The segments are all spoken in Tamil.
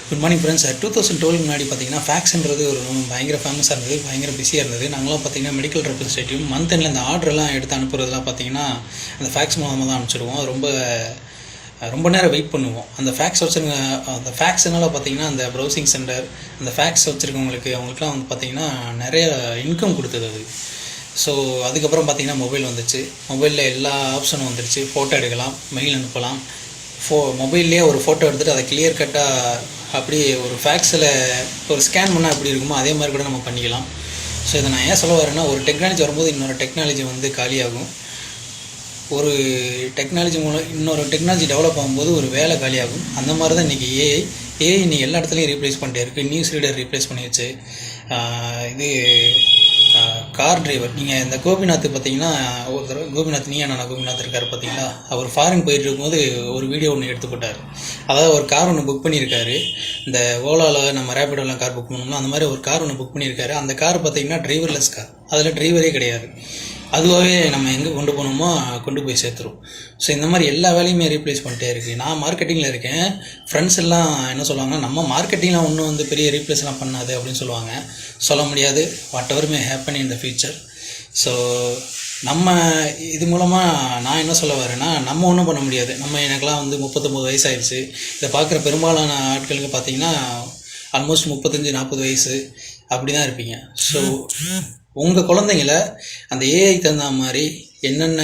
Good morning friends. 2012 முன்னாடி பார்த்தீங்கன்னா ஃபேக்ஸ்ன்றது ஒரு பயங்கர ஃபேமஸாக இருந்தது, பயங்கர பிஸியாக இருந்தது. நாங்களாம் பார்த்தீங்கன்னா மெடிக்கல் ரெப்ரஸன்டேட்டிவ் மந்த் எண்டில் இந்த ஆர்டர்லாம் எடுத்து அனுப்புறதுலாம் பார்த்தீங்கன்னா அந்த ஃபேக்ஸ் மூலமாக தான் அனுப்பிச்சிடுவோம். அது ரொம்ப நேரம் வெயிட் பண்ணுவோம். அந்த ஃபேக்ஸ் வச்சுருங்க, அந்த ஃபேக்ஸ்னால பார்த்தீங்கன்னா அந்த ப்ரௌசிங் சென்டர், அந்த ஃபேக்ஸ் அவங்களுக்குலாம் வந்து பார்த்தீங்கன்னா நிறைய இன்கம் கொடுத்தது அது. ஸோ அதுக்கப்புறம் பார்த்தீங்கன்னா மொபைல் வந்துச்சு. மொபைலில் எல்லா ஆப்ஷனும் வந்துடுச்சு. ஃபோட்டோ எடுக்கலாம், மெயில் அனுப்பலாம். மொபைல்லேயே ஒரு ஃபோட்டோ எடுத்துகிட்டு அதை கிளியர் கட்டாக அப்படியே ஒரு ஃபேக்ஸில் ஒரு ஸ்கேன் பண்ணால் எப்படி இருக்குமோ அதே மாதிரி கூட நம்ம பண்ணிக்கலாம். ஸோ இதை நான் ஏன் சொல்ல வரேன்னா, ஒரு டெக்னாலஜி வரும்போது இன்னொரு டெக்னாலஜி வந்து காலியாகும். ஒரு டெக்னாலஜி மூலம் இன்னொரு டெக்னாலஜி டெவலப் ஆகும்போது ஒரு வேலை காலியாகும். அந்த மாதிரி தான் இன்றைக்கி ஏஐ இன்றைக்கி எல்லா இடத்துலையும் ரீப்ளேஸ் பண்ணிட்டே இருக்குது. நியூஸ் ரீடர் ரீப்ளேஸ் பண்ணிடுச்சு. இது கார் டிரைவர், நீங்கள் இந்த கோபிநாத் பார்த்தீங்கன்னா, ஒரு தடவை கோபிநாத் கோபிநாத் இருக்கார் பார்த்தீங்களா, அவர் ஃபாரின் போயிட்டு இருக்கும்போது ஒரு வீடியோ ஒன்று எடுத்து போட்டார். அதாவது ஒரு கார் ஒன்று புக் பண்ணியிருக்காரு. இந்த ஓலாவில் நம்ம ரேபிடோலாம் கார் புக் பண்ணோம்னா அந்த மாதிரி ஒரு கார் ஒன்று புக் பண்ணியிருக்காரு. அந்த கார் பார்த்தீங்கன்னா டிரைவர்லெஸ் கார், அதில் டிரைவரே கிடையாது. அதுவாகவே நம்ம எங்கே கொண்டு போகணுமோ கொண்டு போய் சேர்த்துரும். ஸோ இந்த மாதிரி எல்லா வேலையுமே ரீப்ளேஸ் பண்ணிட்டே இருக்குது. நான் மார்க்கெட்டிங்கில் இருக்கேன். ஃப்ரெண்ட்ஸ் எல்லாம் என்ன சொல்லுவாங்கன்னா, நம்ம மார்க்கெட்டிங்லாம் ஒன்றும் வந்து பெரிய ரீப்ளேஸ்லாம் பண்ணாது அப்படின்னு சொல்லுவாங்க. சொல்ல முடியாது. What ever may happen in the future. So நம்ம இது மூலமாக நான் என்ன சொல்ல வரேன்னா, நம்ம ஒன்றும் பண்ண முடியாது. எனக்கெல்லாம் வந்து 39 வயசு ஆயிடுச்சு. இதை பார்க்குற பெரும்பாலான ஆட்களுக்கு பார்த்தீங்கன்னா ஆல்மோஸ்ட் 35-40 வயசு அப்படி தான் இருப்பீங்க. ஸோ உங்கள் குழந்தைங்கள அந்த ஏஐ தகுந்த மாதிரி என்னென்ன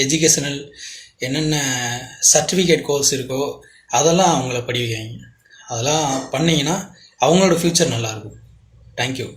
எஜுகேஷனல், என்னென்ன சர்டிஃபிகேட் கோர்ஸ் இருக்கோ அதெல்லாம் அவங்கள படிக்க வைங்க. அதெல்லாம் பண்ணிங்கன்னா அவங்களோட ஃப்யூச்சர் நல்லாயிருக்கும். தேங்க்யூ.